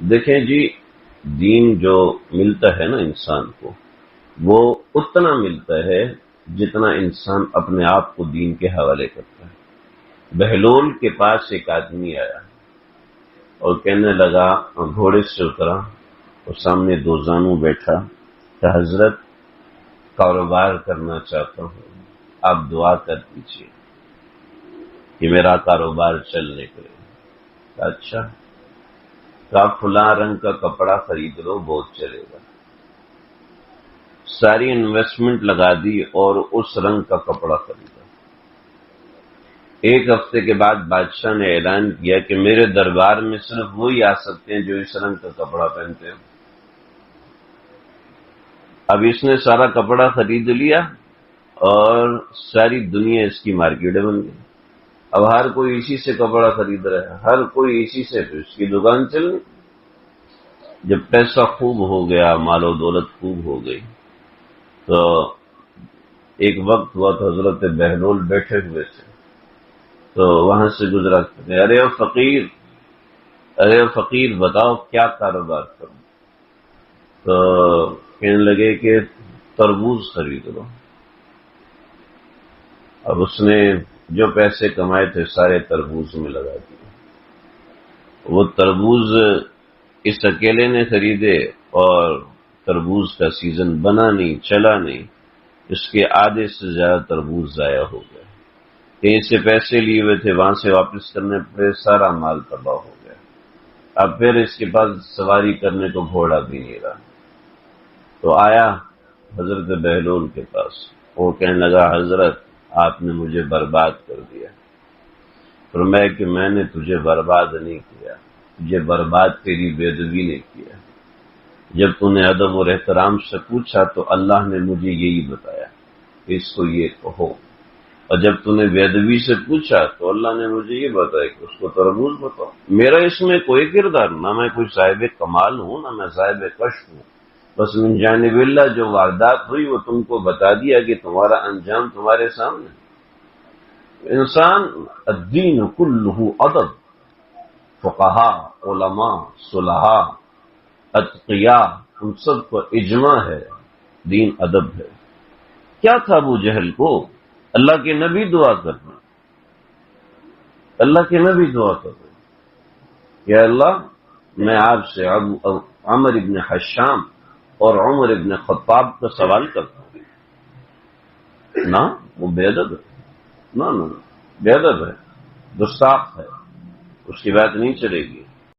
دیکھیں جی، دین جو ملتا ہے نا انسان کو، وہ اتنا ملتا ہے جتنا انسان اپنے آپ کو دین کے حوالے کرتا ہے۔ بہلول کے پاس ایک آدمی آیا اور کہنے لگا، گھوڑے سے اترا اور سامنے دو زانو بیٹھا کہ حضرت کاروبار کرنا چاہتا ہوں، آپ دعا کر دیجیے کہ میرا کاروبار چلنے کرے۔ اچھا، تو آپ فلاں رنگ کا کپڑا خرید لو، بہت چلے گا۔ ساری انویسٹمنٹ لگا دی اور اس رنگ کا کپڑا خریدا۔ ایک ہفتے کے بعد بادشاہ نے اعلان کیا کہ میرے دربار میں صرف وہی آ سکتے ہیں جو اس رنگ کا کپڑا پہنتے ہیں۔ اب اس نے سارا کپڑا خرید لیا اور ساری دنیا اس کی مارکیٹ بن گئی۔ اب ہر کوئی اسی سے کپڑا خرید رہا ہے، ہر کوئی اسی سے، تو اس کی دکان چل گئی۔ جب پیسہ خوب ہو گیا، مال و دولت خوب ہو گئی، تو ایک وقت ہوا تو حضرت بہلول بیٹھے ہوئے تھے، تو وہاں سے گزرا، ارے فقیر بتاؤ کیا کاروبار کروں؟ تو کہنے لگے کہ تربوز خرید لو۔ اب اس نے جو پیسے کمائے تھے سارے تربوز میں لگا دیے۔ وہ تربوز اس اکیلے نے خریدے اور تربوز کا سیزن بنا نہیں، چلا نہیں، اس کے آدھے سے زیادہ تربوز ضائع ہو گئے۔ کہیں سے پیسے لیے ہوئے تھے، وہاں سے واپس کرنے پڑے، سارا مال تباہ ہو گیا۔ اب پھر اس کے پاس سواری کرنے کو گھوڑا بھی نہیں رہا۔ تو آیا حضرت بہلول کے پاس، وہ کہنے لگا، حضرت آپ نے مجھے برباد کر دیا۔ فرمایا کہ میں نے تجھے برباد نہیں کیا، تجھے برباد تیری بے ادبی نے کیا۔ جب تو نے ادب اور احترام سے پوچھا تو اللہ نے مجھے یہی بتایا کہ اس کو یہ کہو، اور جب تو نے بے ادبی سے پوچھا تو اللہ نے مجھے یہ بتایا کہ اس کو تربوز بتاؤ۔ میرا اس میں کوئی کردار، نہ میں کوئی صاحب کمال ہوں، نہ میں صاحب کشف ہوں، بس من جانب اللہ جو واردات ہوئی وہ تم کو بتا دیا کہ تمہارا انجام تمہارے سامنے۔ انسان الدین کلہ ادب، فقہا، علماء، صلحاء، اتقیاء، ان سب کو اجماع ہے دین ادب ہے۔ کیا تھا ابو جہل کو؟ اللہ کے نبی دعا کرنا، اللہ کے نبی دعا کرنا کہ اللہ میں آپ سے عمر ابن حشام اور عمر ابن خطاب کا سوال کرتا ہوں۔ نہ وہ بے ادب ہے، نہ بے ادب ہے، گستاخ ہے، اس کی بات نہیں چلے گی۔